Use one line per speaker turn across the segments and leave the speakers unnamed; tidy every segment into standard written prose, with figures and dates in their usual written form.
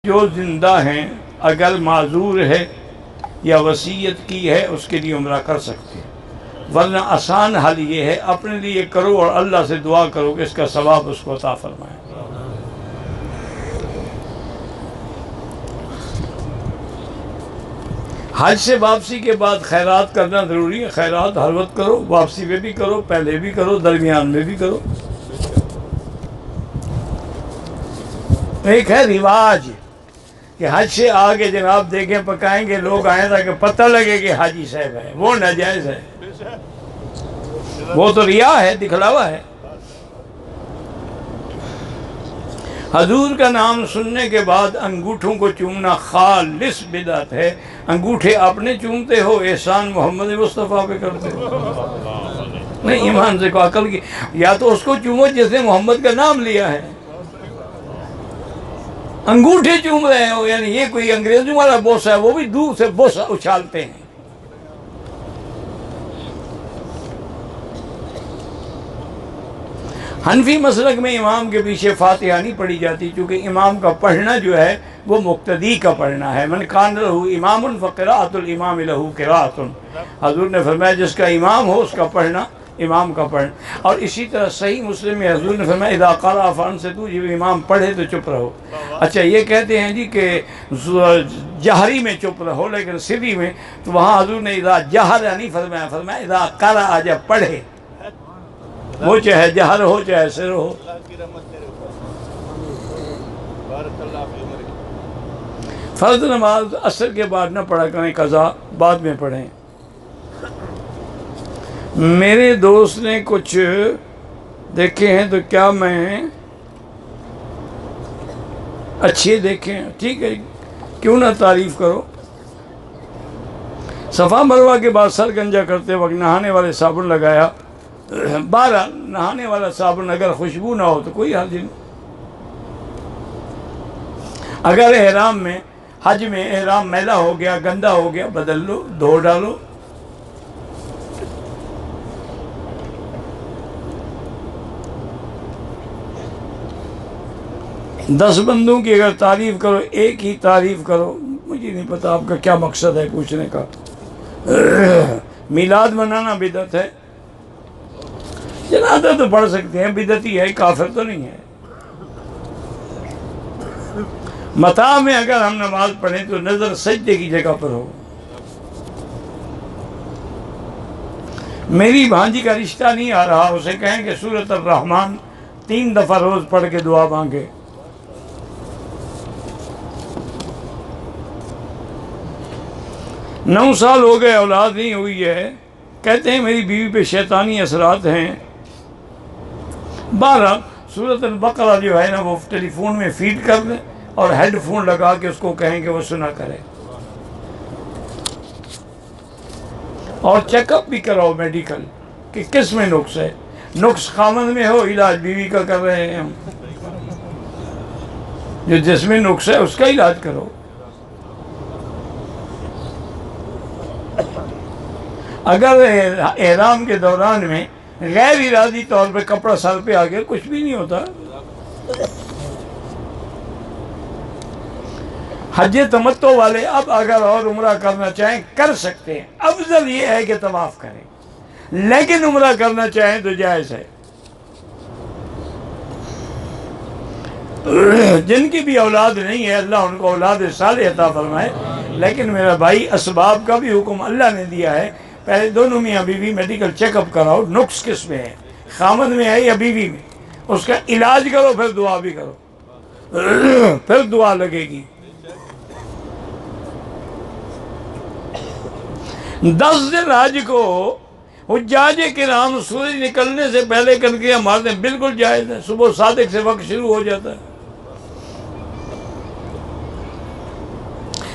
جو زندہ ہیں اگر معذور ہے یا وصیت کی ہے اس کے لیے عمرہ کر سکتے ہیں، ورنہ آسان حل یہ ہے اپنے لیے کرو اور اللہ سے دعا کرو کہ اس کا ثواب اس کو عطا فرمائے۔ حج سے واپسی کے بعد خیرات کرنا ضروری ہے، خیرات ہر وقت کرو، واپسی میں بھی کرو، پہلے بھی کرو، درمیان میں بھی کرو۔ ایک ہے رواج کہ حج سے آگے جناب دیکھیں پکائیں گے لوگ آئیں تاکہ پتہ لگے کہ حاجی صاحب ہے، وہ ناجائز ہے، وہ تو ریا ہے، دکھلاوا ہے۔ حضور کا نام سننے کے بعد انگوٹھوں کو چومنا خالص بدعت ہے۔ انگوٹھے اپنے چومتے ہو، احسان محمد مصطفیٰ پہ کرتے ہو؟ نہیں، ایمان سے کو عقل کی، یا تو اس کو چومو جس نے محمد کا نام لیا ہے۔ انگوٹھے چوم رہے ہو، یعنی یہ کوئی انگریزوں والا بوسہ ہے، وہ بھی دور سے بوسہ اچھالتے ہیں۔ حنفی مسلک میں امام کے پیچھے فاتحہ نہیں پڑھی جاتی، چونکہ امام کا پڑھنا جو ہے وہ مقتدی کا پڑھنا ہے۔ من کان لہ امام فقراءۃ الامام لہ قراءۃ، حضور نے فرمایا جس کا امام ہو اس کا پڑھنا امام کا پڑھنا۔ اور اسی طرح صحیح مسلم میں حضور نے فرمایا اذا قرأ فانصتوا، جب امام پڑھے تو چپ رہو۔ اچھا یہ کہتے ہیں جی کہ جہری میں چپ رہو، لیکن سری میں تو وہاں حضور نے اذا جہر نہیں فرمایا، فرمایا اذا قرأ، جب پڑھے، وہ چاہے جہر ہو چاہے سر ہو۔ فرض نماز عصر کے بعد نہ پڑھا کریں، قضا بعد میں پڑھیں۔ میرے دوست نے کچھ دیکھے ہیں تو کیا میں اچھے دیکھیں؟ ٹھیک ہے، کیوں نہ تعریف کرو۔ صفا مروہ کے بعد سر گنجا کرتے وقت نہانے والے صابن لگایا، بہرحال نہانے والا صابن اگر خوشبو نہ ہو تو کوئی حرج نہیں۔ اگر احرام میں حج میں احرام میلا ہو گیا، گندا ہو گیا، بدل لو، دھو ڈالو۔ دس بندوں کی اگر تعریف کرو ایک ہی تعریف کرو، مجھے نہیں پتا آپ کا کیا مقصد ہے پوچھنے کا۔ میلاد منانا بدعت ہے، جنازہ تو پڑھ سکتے ہیں، بدعتی ہے، کافر تو نہیں ہے۔ متاع میں اگر ہم نماز پڑھیں تو نظر سجدے کی جگہ پر ہو۔ میری بھانجی کا رشتہ نہیں آ رہا، اسے کہیں کہ سورۃ الرحمن 3 دفعہ روز پڑھ کے دعا مانگے۔ 9 سال ہو گئے اولاد نہیں ہوئی ہے، کہتے ہیں میری بیوی پہ شیطانی اثرات ہیں۔ بہرحال سورۃ البقرہ جو ہے نا وہ ٹیلی فون میں فیڈ کر دیں اور ہیڈ فون لگا کے اس کو کہیں کہ وہ سنا کرے، اور چیک اپ بھی کراؤ میڈیکل کہ کس میں نقص ہے۔ نقص خامند میں ہو، علاج بیوی کا کر رہے ہیں ہم، جو جس میں نقص ہے اس کا علاج کرو۔ اگر احرام کے دوران میں غیر ارادی طور پہ کپڑا سر پہ آ گیا، کچھ بھی نہیں ہوتا۔ حج تمتع والے اب اگر اور عمرہ کرنا چاہیں کر سکتے ہیں، افضل یہ ہے کہ طواف کریں، لیکن عمرہ کرنا چاہیں تو جائز ہے۔ جن کی بھی اولاد نہیں ہے اللہ ان کو اولاد صالح عطا فرمائے، لیکن میرا بھائی اسباب کا بھی حکم اللہ نے دیا ہے۔ پہلے دونوں میاں بیوی میڈیکل چیک اپ کراؤ، نقص کس میں ہے، خامد میں ہے یا بیوی میں، اس کا علاج کرو، پھر دعا بھی کرو، پھر دعا لگے گی۔ 10 ذی الحج کو حجاج کرام سورج نکلنے سے پہلے کنکریاں مارتے ہیں، بالکل جائز ہے، صبح صادق سے وقت شروع ہو جاتا ہے۔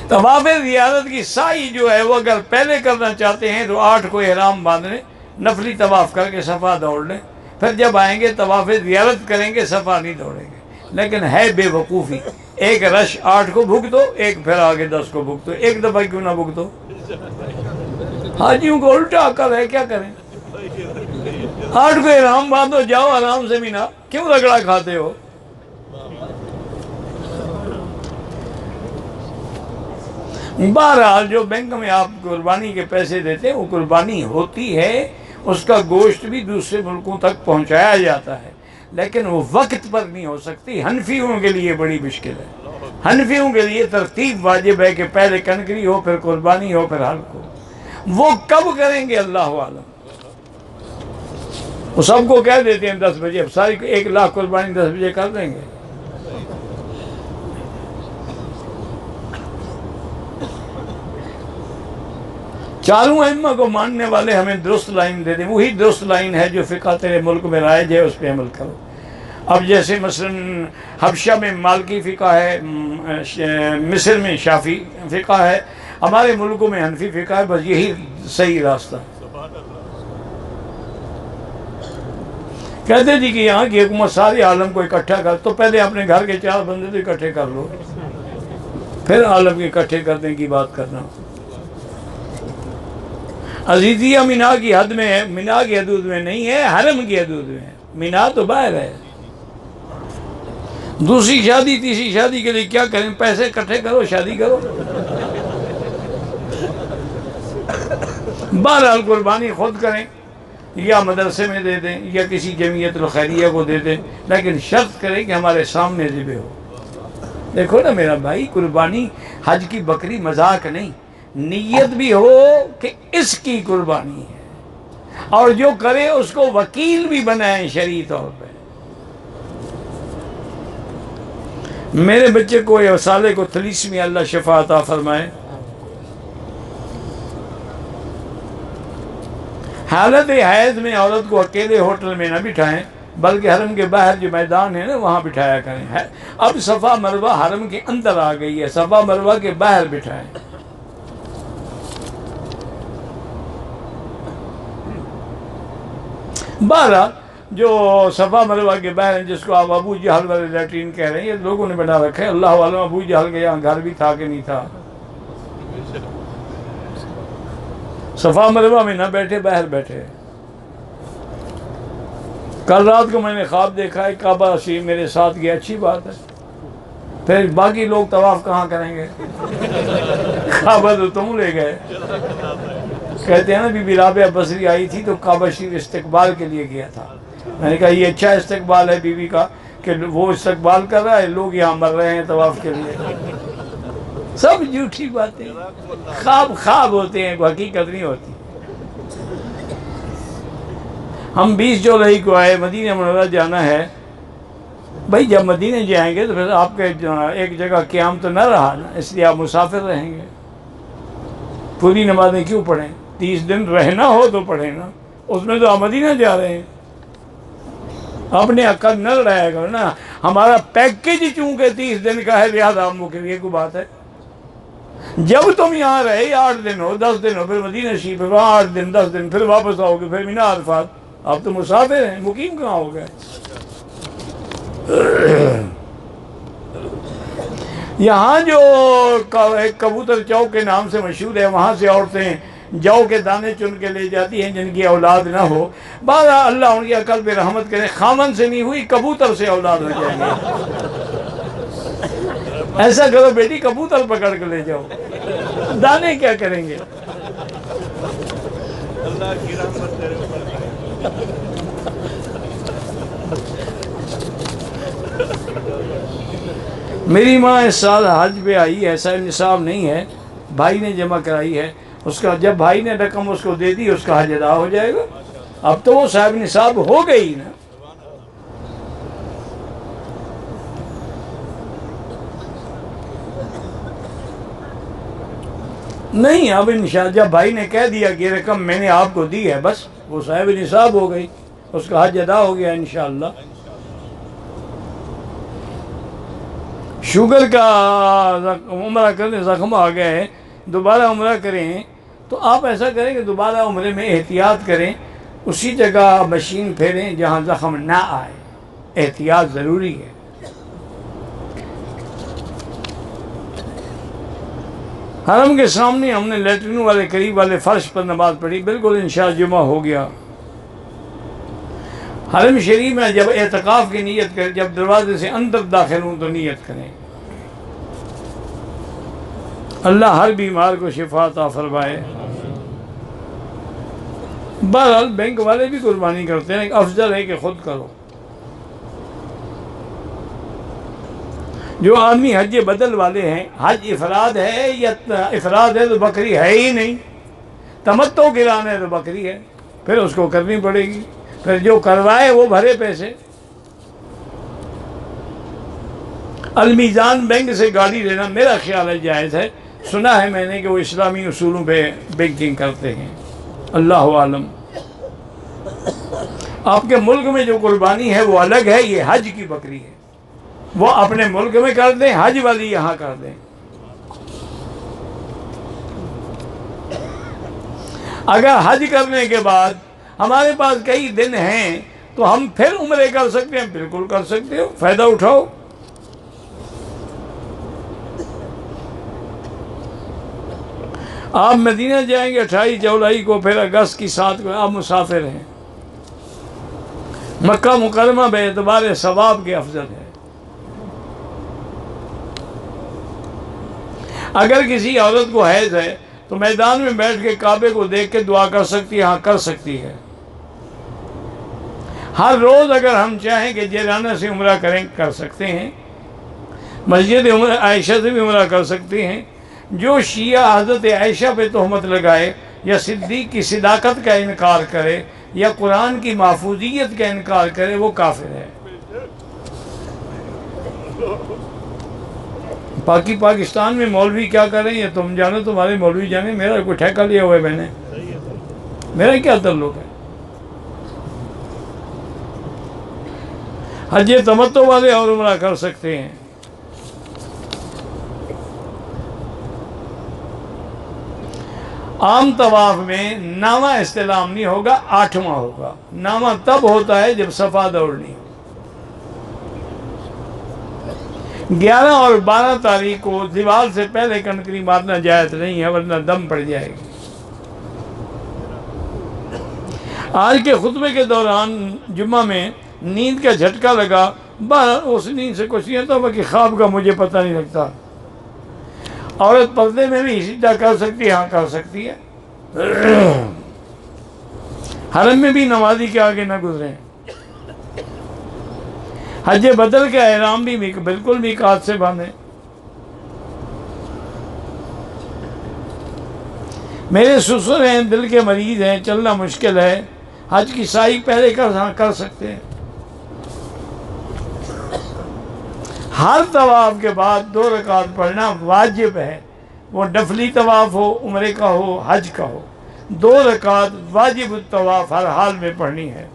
طواف زیارت کی سعی جو ہے وہ اگر پہلے کرنا چاہتے ہیں تو 8 کو احرام باندھ لیں، نفلی طواف کر کے صفا دوڑ لیں، پھر جب آئیں گے طواف زیارت کریں گے، صفا نہیں دوڑیں گے۔ لیکن ہے بے وقوفی، ایک رش 8 کو بھگ دو، ایک پھر آگے 10 کو بھگ دو، ایک دفعہ کیوں نہ بھگ دو؟ حاجیوں کو الٹا عقل ہے، کیا کریں؟ 8 کو احرام باندھو، جاؤ آرام سے، مینا کیوں رگڑا کھاتے ہو؟ بہرحال جو بینک میں آپ قربانی کے پیسے دیتے ہیں وہ قربانی ہوتی ہے، اس کا گوشت بھی دوسرے ملکوں تک پہنچایا جاتا ہے، لیکن وہ وقت پر نہیں ہو سکتی۔ حنفیوں کے لیے بڑی مشکل ہے، حنفیوں کے لیے ترتیب واجب ہے کہ پہلے کنکری ہو، پھر قربانی ہو، پھر حلق ہو۔ وہ کب کریں گے اللہ عالم۔ وہ سب کو کہہ دیتے ہیں 10 بجے، اب ساری 1,00,000 قربانی 10 بجے کر دیں گے۔ چاروں ائمہ کو ماننے والے ہمیں درست لائن دے دیں، وہی درست لائن ہے جو فقہ تیرے ملک میں رائج ہے، اس پہ عمل کرو۔ اب جیسے مثلا حبشہ میں مالکی فقہ ہے، مصر میں شافعی فقہ ہے، ہمارے ملکوں میں حنفی فقہ ہے، بس یہی صحیح راستہ ہے۔ کہتے جی کہ یہاں کی حکومت سارے عالم کو اکٹھا کر، تو پہلے اپنے گھر کے 4 بندے تو اکٹھے کر لو، پھر عالم کے اکٹھے کرنے کی بات کرنا۔ عزیزیہ مینا کی حد میں ہے، مینا کی حدود میں نہیں ہے، حرم کی حدود میں ہے، مینا تو باہر ہے۔ دوسری شادی تیسری شادی کے لیے کیا کریں، پیسے اکٹھے کرو، شادی کرو۔ بہرحال قربانی خود کریں، یا مدرسے میں دے دیں، یا کسی جمعیت الخیریہ کو دے دیں، لیکن شرط کریں کہ ہمارے سامنے ذبح ہو۔ دیکھو نا میرا بھائی، قربانی حج کی بکری مذاق نہیں، نیت بھی ہو کہ اس کی قربانی ہے، اور جو کرے اس کو وکیل بھی بنائیں شرعی طور پہ۔ میرے بچے کو یا سالے کو تلیسمی اللہ شفا عطا فرمائے، حالت حیض میں عورت کو اکیلے ہوٹل میں نہ بٹھائیں، بلکہ حرم کے باہر جو میدان ہے نا وہاں بٹھایا کریں۔ اب صفا مروہ حرم کے اندر آ گئی ہے، صفا مروہ کے باہر بٹھائیں۔ بارہ جو صفا مروہ کے باہر ہیں، جس کو آپ ابو جہل والے لیٹرین کہہ رہے ہیں، یہ لوگوں نے بنا رکھا ہے، اللہ عالم ابو جہل کے یہاں گھر بھی تھا کہ نہیں تھا۔ صفا مروہ میں نہ بیٹھے، باہر بیٹھے۔ کل رات کو میں نے خواب دیکھا ہے کعبہ شریف میرے ساتھ گیا، اچھی بات ہے، پھر باقی لوگ طواف کہاں کریں گے؟ کعبہ تو تم لے گئے۔ کہتے ہیں نا بی بی رابعہ بصری آئی تھی تو کعبہ شریف استقبال کے لیے گیا تھا۔ میں نے کہا یہ اچھا استقبال ہے بی بی کا کہ وہ استقبال کر رہا ہے، لوگ یہاں مر رہے ہیں طواف کے لیے۔ سب جھوٹی باتیں، خواب ہوتے ہیں، حقیقت نہیں ہوتی۔ ہم 20 جولائی کو آئے، مدینہ منورہ جانا ہے۔ بھائی جب مدینہ جائیں گے تو پھر آپ کے ایک جگہ قیام تو نہ رہا نا، اس لیے آپ مسافر رہیں گے۔ پوری نمازیں کیوں پڑھیں؟ 30 دن رہنا ہو تو پڑھیں نا، اس میں تو آپ مدینہ جا رہے ہیں۔ اپنے عقل نہ لڑایا کرو نا، ہمارا پیکیج چونکہ 30 دن کا ہے، لہٰذا ہم کے لیے کوئی بات ہے۔ جب تم یہاں رہے 8 دن ہو 10 دن ہو، پھر مدینہ شریف، پھر وہاں 8 دن 10 دن، پھر واپس آؤ گے، پھر مینا عرفات، آپ تو مسافر ہیں، مقیم کہاں ہو گئے؟ یہاں جو ایک کبوتر چوک کے نام سے مشہور ہے، وہاں سے عورتیں جو کے دانے چن کے لے جاتی ہیں جن کی اولاد نہ ہو۔ بعد اللہ ان کی عقل پہ رحمت کرے، خامن سے نہیں ہوئی کبوتر سے اولاد ہو جائیں گے۔ ایسا کرو بیٹی، کبوتر پکڑ کے لے جاؤ، دانے کیا کریں گے؟ اللہ کی رحمت تیرے اوپر ہے۔ میری ماں اس سال حج پہ آئی ہے، صاحب نصاب نہیں ہے، بھائی نے جمع کرائی ہے، اس کا جب بھائی نے رقم اس کو دے دی اس کا حج ادا ہو جائے گا۔ اب تو وہ صاحب نصاب ہو گئی نا۔ نہیں اب انشاءاللہ جب بھائی نے کہہ دیا کہ رقم میں نے آپ کو دی ہے، بس وہ صاحب نصاب ہو گئی، اس کا حج ادا ہو گیا انشاءاللہ۔ شوگر کا عمرہ کرنے زخم آ گئے، دوبارہ عمرہ کریں تو آپ ایسا کریں کہ دوبارہ عمرے میں احتیاط کریں، اسی جگہ مشین پھیریں جہاں زخم نہ آئے، احتیاط ضروری ہے۔ حرم کے سامنے ہم نے لیٹرین والے قریب والے فرش پر نماز پڑھی، بالکل انشاءاللہ جمعہ ہو گیا۔ حرم شریف میں جب اعتکاف کی نیت کریں، جب دروازے سے اندر داخل ہوں تو نیت کریں۔ اللہ ہر بیمار کو شفا عطا فرمائے۔ بہرحال بینک والے بھی قربانی کرتے ہیں، افضل ہے کہ خود کرو۔ جو آدمی حج بدل والے ہیں، حج افراد ہے یا افراد ہے تو بکری ہے ہی نہیں، تمتع گرانا ہے تو بکری ہے، پھر اس کو کرنی پڑے گی، پھر جو کروائے وہ بھرے پیسے۔ المیزان بینک سے گاڑی لینا میرا خیال ہے جائز ہے، سنا ہے میں نے کہ وہ اسلامی اصولوں پہ بینکنگ کرتے ہیں، اللہ عالم۔ آپ کے ملک میں جو قربانی ہے وہ الگ ہے، یہ حج کی بکری ہے، وہ اپنے ملک میں کر دیں، حج والی یہاں کر دیں۔ اگر حج کرنے کے بعد ہمارے پاس کئی دن ہیں تو ہم پھر عمرے کر سکتے ہیں، بالکل کر سکتے ہو، فائدہ اٹھاؤ۔ آپ مدینہ جائیں گے 28 جولائی کو، پھر اگست کی 7 کو آپ مسافر ہیں۔ مکہ مکرمہ بے اعتبار ثواب کے افضل ہے۔ اگر کسی عورت کو حیض ہے تو میدان میں بیٹھ کے کعبے کو دیکھ کے دعا کر سکتی ہے، ہاں کر سکتی ہے۔ ہر روز اگر ہم چاہیں کہ جیرانہ سے عمرہ کریں، کر سکتے ہیں۔ مسجد عائشہ سے بھی عمرہ کر سکتے ہیں۔ جو شیعہ حضرت عائشہ پہ تہمت لگائے یا صدیق کی صداقت کا انکار کرے یا قرآن کی محفوظیت کا انکار کرے، وہ کافر ہے۔ پاکستان میں مولوی کیا کریں یہ تم جانو، تمہارے مولوی جانے، میرا کوئی ٹھیکہ لیا ہوا ہے میں نے، میرا کیا تعلق ہے؟ حج تمتع والے اور عمرہ کر سکتے ہیں۔ عام طواف میں 9واں استلام نہیں ہوگا، 8واں ہوگا۔ 9واں تب ہوتا ہے جب صفا دوڑنی ہو۔ 11 اور 12 تاریخ کو دیوار سے پہلے کنکری مارنا جائز نہیں ہے، ورنہ دم پڑ جائے گی۔ آج کے خطبے کے دوران جمعہ میں نیند کا جھٹکا لگا، اس نیند سے کچھ نہیں ہوتا، باقی خواب کا مجھے پتہ نہیں لگتا۔ عورت پردے میں بھی سیدھا کر سکتی ہے، ہاں کر سکتی ہے۔ حرم میں بھی نمازی کے آگے نہ گزریں۔ حج بدل کا احرام بھی بالکل میقات سے باندھیں۔ میرے سسر ہیں، دل کے مریض ہیں، چلنا مشکل ہے، حج کی سائی پہلے کر سکتے ہیں۔ ہر طواف کے بعد 2 رکعت پڑھنا واجب ہے، وہ نفلی طواف ہو، عمرے کا ہو، حج کا ہو، 2 رکعت واجب الطواف ہر حال میں پڑھنی ہے۔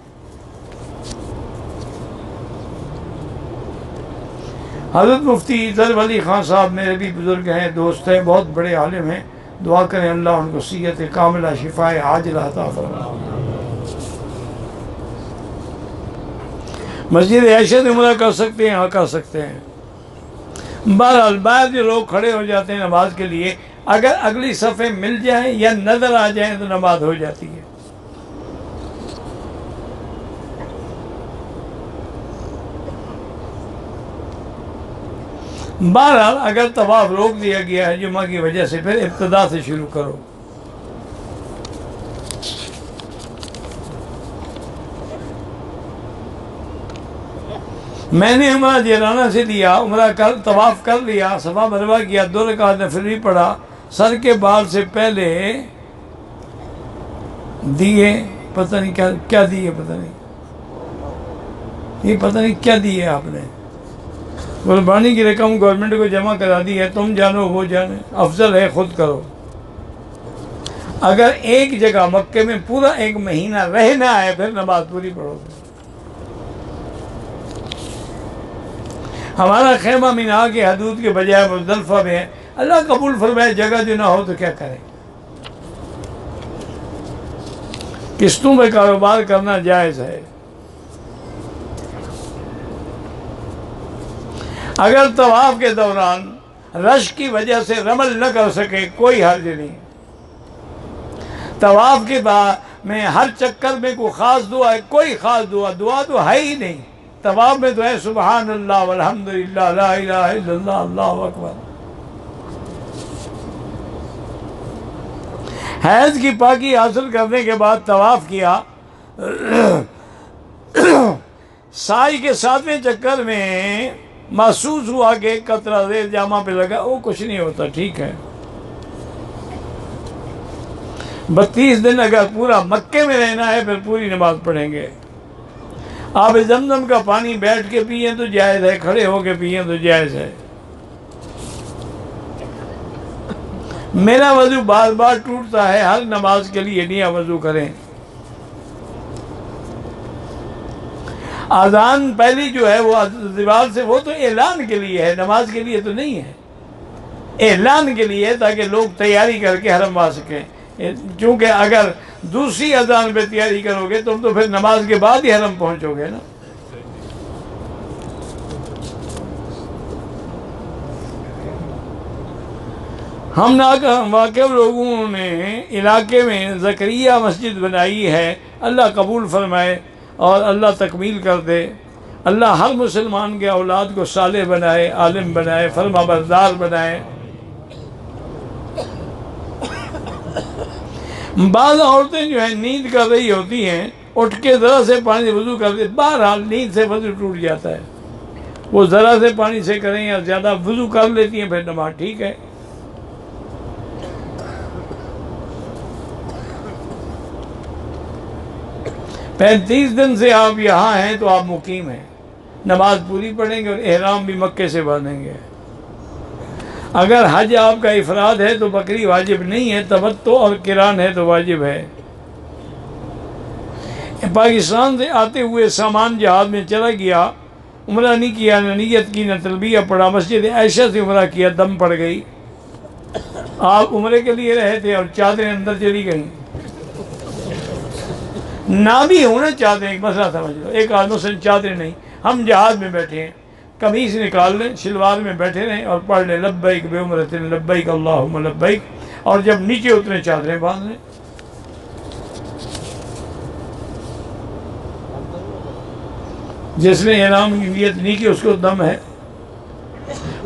حضرت مفتی ظفر علی خان صاحب میرے بھی بزرگ ہیں، دوست ہیں، بہت بڑے عالم ہیں، دعا کریں اللہ ان کو صحت کاملہ، شفا عاجلہ عطا فرمائے۔ مسجد عائشہ سے عمرہ کر سکتے ہیں، ہاں کر سکتے ہیں۔ بہرحال باہر جو لوگ کھڑے ہو جاتے ہیں نماز کے لیے، اگر اگلی صفحے مل جائیں یا نظر آ جائیں تو نماز ہو جاتی ہے۔ بہرحال اگر طواف روک دیا گیا ہے جمعہ کی وجہ سے، پھر ابتدا سے شروع کرو۔ میں نے عمرہ جیرانہ سے لیا، عمرہ طواف کر لیا، صفا مروا کیا، 2 رکعت نفل بھی پڑھا، سر کے بال سے پہلے دیے، پتہ نہیں کیا دیے، پتہ نہیں یہ پتہ نہیں کیا دیے آپ نے، قربانی کی رقم گورنمنٹ کو جمع کرا دی ہے، تم جانو وہ جانے، افضل ہے خود کرو۔ اگر ایک جگہ مکے میں پورا 1 مہینہ رہنا ہے پھر نماز پوری پڑھو گے۔ ہمارا خیمہ مینا کے حدود کے بجائے مزدلفہ میں ہے، اللہ قبول فرمائے، جگہ جو نہ ہو تو کیا کریں۔ قسطوں میں کاروبار کرنا جائز ہے۔ اگر طواف کے دوران رش کی وجہ سے رمل نہ کر سکے، کوئی حرج نہیں۔ طواف کے بعد میں ہر چکر میں کوئی خاص دعا ہے، کوئی خاص دعا تو ہے ہی نہیں۔ طواف میں تو ہے سبحان اللہ والحمدللہ لا الہ الا اللہ، اللہ اکبر۔ حیض کی پاکی حاصل کرنے کے بعد طواف کیا، سائی کے 7ویں چکر میں محسوس ہوا کہ ایک قطرہ زیر جامہ پہ لگا، وہ کچھ نہیں ہوتا، ٹھیک ہے۔ 32 دن اگر پورا مکے میں رہنا ہے پھر پوری نماز پڑھیں گے۔ آب زمزم کا پانی بیٹھ کے پئیں تو جائز ہے، کھڑے ہو کے پئیں تو جائز ہے۔ میرا وضو بار بار ٹوٹتا ہے، ہر نماز کے لیے نیا وضو کریں۔ اذان پہلی جو ہے وہ دیوار سے، وہ تو اعلان کے لیے ہے، نماز کے لیے تو نہیں ہے، اعلان کے لیے ہے تاکہ لوگ تیاری کر کے حرم آ سکیں۔ چونکہ اگر دوسری اذان پہ تیاری کرو گے تم تو پھر نماز کے بعد ہی حرم پہنچو گے نا۔ ہم واقف لوگوں نے علاقے میں زکریا مسجد بنائی ہے، اللہ قبول فرمائے اور اللہ تکمیل کر دے۔ اللہ ہر مسلمان کے اولاد کو صالح بنائے، عالم بنائے، فرما بردار بنائے۔ بعض عورتیں جو ہیں نیند کر رہی ہوتی ہیں، اٹھ کے ذرا سے پانی سے وضو کر دے، بہرحال نیند سے وضو ٹوٹ جاتا ہے، وہ ذرا سے پانی سے کریں یا زیادہ وضو کر لیتی ہیں پھر نماز ٹھیک ہے۔ پینتیس دن سے آپ یہاں ہیں تو آپ مقیم ہیں، نماز پوری پڑھیں گے اور احرام بھی مکے سے باندھیں گے۔ اگر حج آپ کا افراد ہے تو بکری واجب نہیں ہے، تمتع اور قران ہے تو واجب ہے۔ پاکستان سے آتے ہوئے سامان جہاز میں چلا گیا، عمرہ نہیں کیا، نہ نیت کی، نہ تلبیہ پڑھا، مسجد عائشہ سے عمرہ کیا، دم پڑ گئی۔ آپ عمرے کے لیے رہے تھے اور چادریں اندر چلی گئیں، نہ بھی ہونا چادریں، مسئلہ سمجھ لو، ایک آدمی سے چادریں نہیں، ہم جہاز میں بیٹھے ہیں، قمیص نکال لیں، شلوار میں بیٹھے رہیں اور پڑھ لیں لبیک بعمرۃ لبیک اللہم لبیک، اور جب نیچے اترے چادریں باندھ لیں۔ جس نے احرام کی نیت نہیں کی اس کو دم ہے۔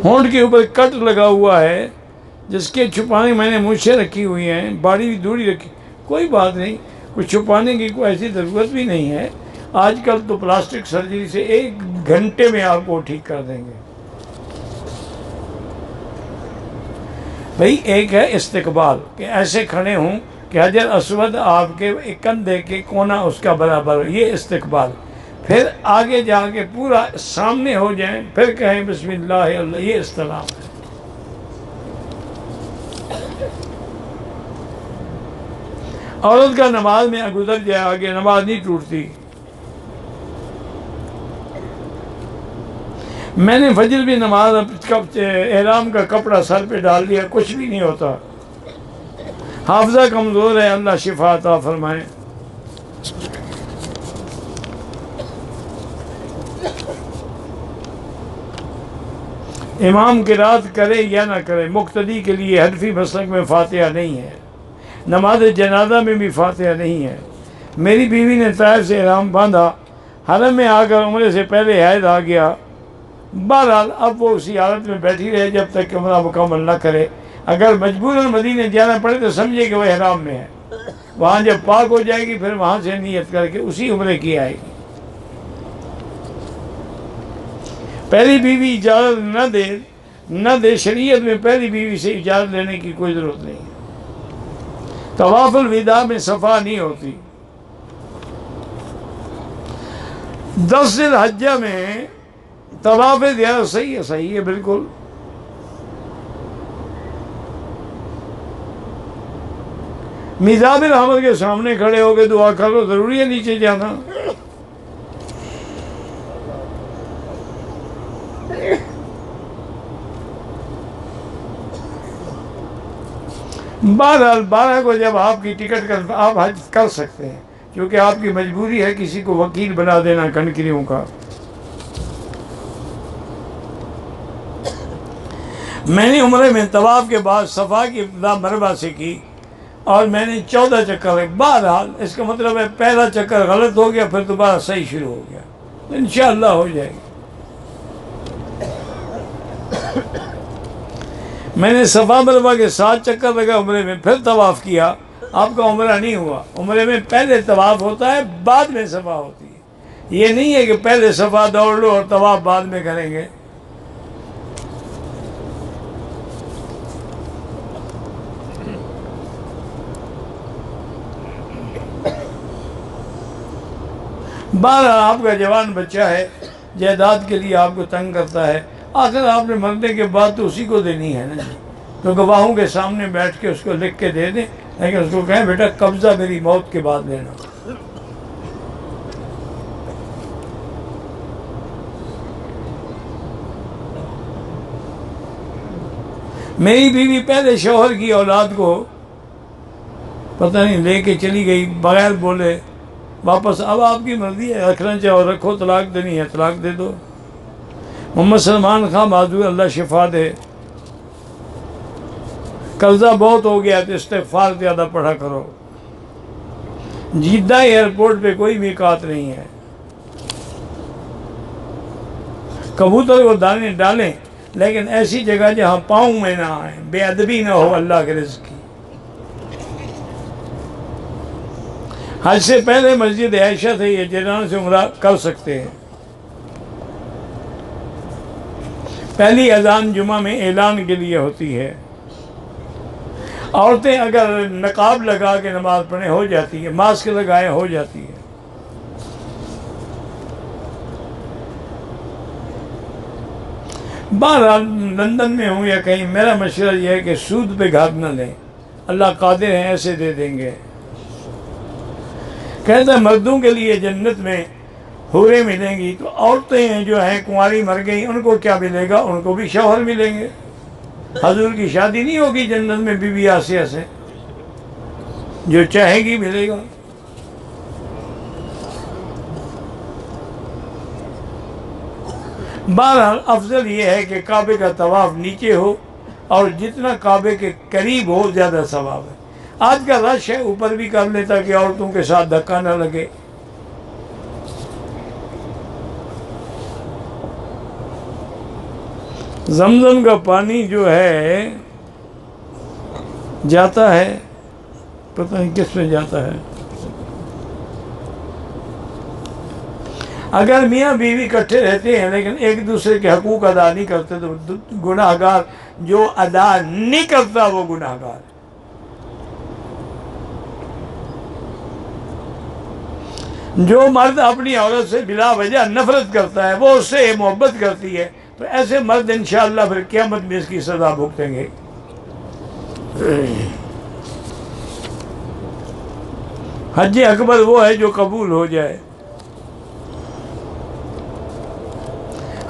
ہونٹ کے اوپر کٹ لگا ہوا ہے، جس کے چھپانے میں نے مونچھیں رکھی ہوئی ہیں، باڑی بھی دوڑی رکھی، کوئی بات نہیں، کچھ چھپانے کی کوئی ایسی ضرورت بھی نہیں ہے۔ آج کل تو پلاسٹک سرجری سے 1 گھنٹے میں آپ کو ٹھیک کر دیں گے۔ بھئی ایک ہے استقبال، کہ ایسے کھڑے ہوں کہ حجر اسود آپ کے کندھے کے کونا اس کا برابر ہو، یہ استقبال۔ پھر آگے جا کے پورا سامنے ہو جائیں، پھر کہیں بسم اللہ اللہ، یہ استلام ہے۔ عورت کا نماز میں گزر جائے آگے، نماز نہیں ٹوٹتی۔ میں نے فجر بھی نماز احرام کا کپڑا سر پہ ڈال دیا، کچھ بھی نہیں ہوتا۔ حافظہ کمزور ہے، اللہ شفا عطا فرمائے۔ امام قرات کرے یا نہ کرے، مقتدی کے لیے حنفی مسلک میں فاتحہ نہیں ہے، نماز جنازہ میں بھی فاتحہ نہیں ہے۔ میری بیوی نے طائف سے احرام باندھا، حرم میں آ کر عمرے سے پہلے حیض آ گیا، بہرحال اب وہ اسی حالت میں بیٹھی رہے جب تک کہ عمرہ مکمل نہ کرے۔ اگر مجبوراً مدینے جانا پڑے تو سمجھے کہ وہ احرام میں ہے، وہاں جب پاک ہو جائے گی پھر وہاں سے نیت کر کے اسی عمرے کی آئے گی۔ پہلی بیوی اجازت نہ دے، شریعت میں پہلی بیوی سے اجازت لینے کی کوئی ضرورت نہیں۔ طواف الوداع میں صفا نہیں ہوتی۔ 10 ذی الحجہ میں طواف زیارت صحیح ہے بالکل۔ میزاب الرحمت کے سامنے کھڑے ہو کے دعا کر لو، ضروری ہے نیچے جانا۔ بہرحال 12 کو جب آپ کی ٹکٹ کر آپ حج کر سکتے ہیں، کیونکہ آپ کی مجبوری ہے کسی کو وکیل بنا دینا کنکریوں کا۔ میں نے عمرے میں طواف کے بعد صفا کی ابتدا مروہ سے کی اور میں نے 14 چکر ہے۔ بہرحال اس کا مطلب ہے پہلا چکر غلط ہو گیا، پھر دوبارہ صحیح شروع ہو گیا، انشاءاللہ ہو جائے گی۔ میں نے صفا مروہ کے 7 چکر لگا عمرے میں، پھر طواف کیا آپ کا عمرہ نہیں ہوا. عمرے میں پہلے طواف ہوتا ہے، بعد میں صفا ہوتی ہے. یہ نہیں ہے کہ پہلے صفا دوڑ لو اور طواف بعد میں کریں گے. بہرحال آپ کا جوان بچہ ہے، جائیداد کے لیے آپ کو تنگ کرتا ہے، آخر آپ نے مرنے کے بعد تو اسی کو دینی ہے نا. تو گواہوں کے سامنے بیٹھ کے اس کو لکھ کے دے دیں، لیکن اس کو کہیں بیٹا قبضہ میری موت کے بعد لینا. میری بیوی پہلے شوہر کی اولاد کو پتہ نہیں لے کے چلی گئی بغیر بولے واپس. اب آپ کی مرضی ہے، رکھنا چاہو رکھو، طلاق دینی ہے طلاق دے دو. محمد سلمان خان بہادر اللہ شفا دے، قرضہ بہت ہو گیا تو استغفار زیادہ پڑھا کرو. جدہ ایئرپورٹ پہ کوئی میقات نہیں ہے. کبوتر کو دانے ڈالیں لیکن ایسی جگہ جہاں پاؤں میں نہ آئیں، بے ادبی نہ ہو اللہ کے رزق کی. حج سے پہلے مسجد عائشہ سے یا جیران سے عمرہ کر سکتے ہیں. پہلی اذان جمعہ میں اعلان کے لیے ہوتی ہے. عورتیں اگر نقاب لگا کے نماز پڑھیں ہو جاتی ہے، ماسک لگائیں ہو جاتی ہے. بہرحال لندن میں ہوں یا کہیں، میرا مشورہ یہ ہے کہ سود پہ گھاٹ نہ لیں. اللہ قادر ہیں، ایسے دے دیں گے. کہتا ہے مردوں کے لیے جنت میں حوریں ملیں گی، تو عورتیں جو ہیں کنواری مر گئی ان کو کیا ملے گا؟ ان کو بھی شوہر ملیں گے. حضور کی شادی نہیں ہوگی جنت میں بی بی آسیہ سے، جو چاہے گی ملے گا. بہرحال افضل یہ ہے کہ کعبے کا طواف نیچے ہو اور جتنا کعبے کے قریب ہو زیادہ ثواب ہے. آج کا رش ہے اوپر بھی کر لے تاکہ عورتوں کے ساتھ دھکا نہ لگے. زمزم کا پانی جو ہے جاتا ہے، پتہ نہیں کس میں جاتا ہے. اگر میاں بیوی اکٹھے رہتے ہیں لیکن ایک دوسرے کے حقوق ادا نہیں کرتے تو گناہ گار. جو ادا نہیں کرتا وہ گناہ گار. جو مرد اپنی عورت سے بلا وجہ نفرت کرتا ہے، وہ اس سے محبت کرتی ہے، تو ایسے مرد انشاءاللہ پھر قیامت میں اس کی سزا بھگتیں گے. حج اکبر وہ ہے جو قبول ہو جائے.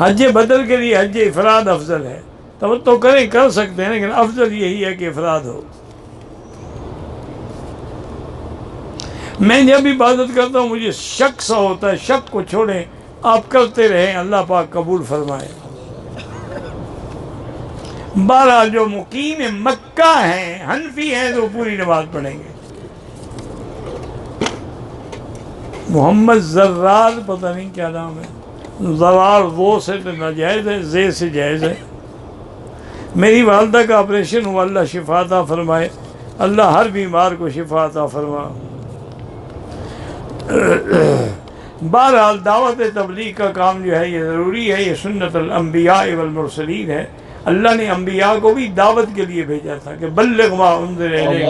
حج بدل کے لیے حج افراد افضل ہے. توتو کریں کر سکتے ہیں لیکن افضل یہی ہے کہ افراد ہو. میں جب عبادت کرتا ہوں مجھے شک سا ہوتا ہے، شک کو چھوڑیں، آپ کرتے رہیں، اللہ پاک قبول فرمائے. بہرحال جو مقیم مکہ ہیں، حنفی ہیں، تو پوری نماز پڑھیں گے. محمد زرار پتہ نہیں کیا نام ہے، زرار وہ سے تو ناجائز ہے، زے سے جائز ہے. میری والدہ کا آپریشن ہوا، اللہ شفا عطا فرمائے. اللہ ہر بیمار کو شفا عطا فرما. بہرحال دعوت تبلیغ کا کام جو ہے یہ ضروری ہے، یہ سنت الانبیاء والمرسلین ہے. اللہ نے انبیاء کو بھی دعوت کے لیے بھیجا تھا کہ بلغ ما انذر الیک.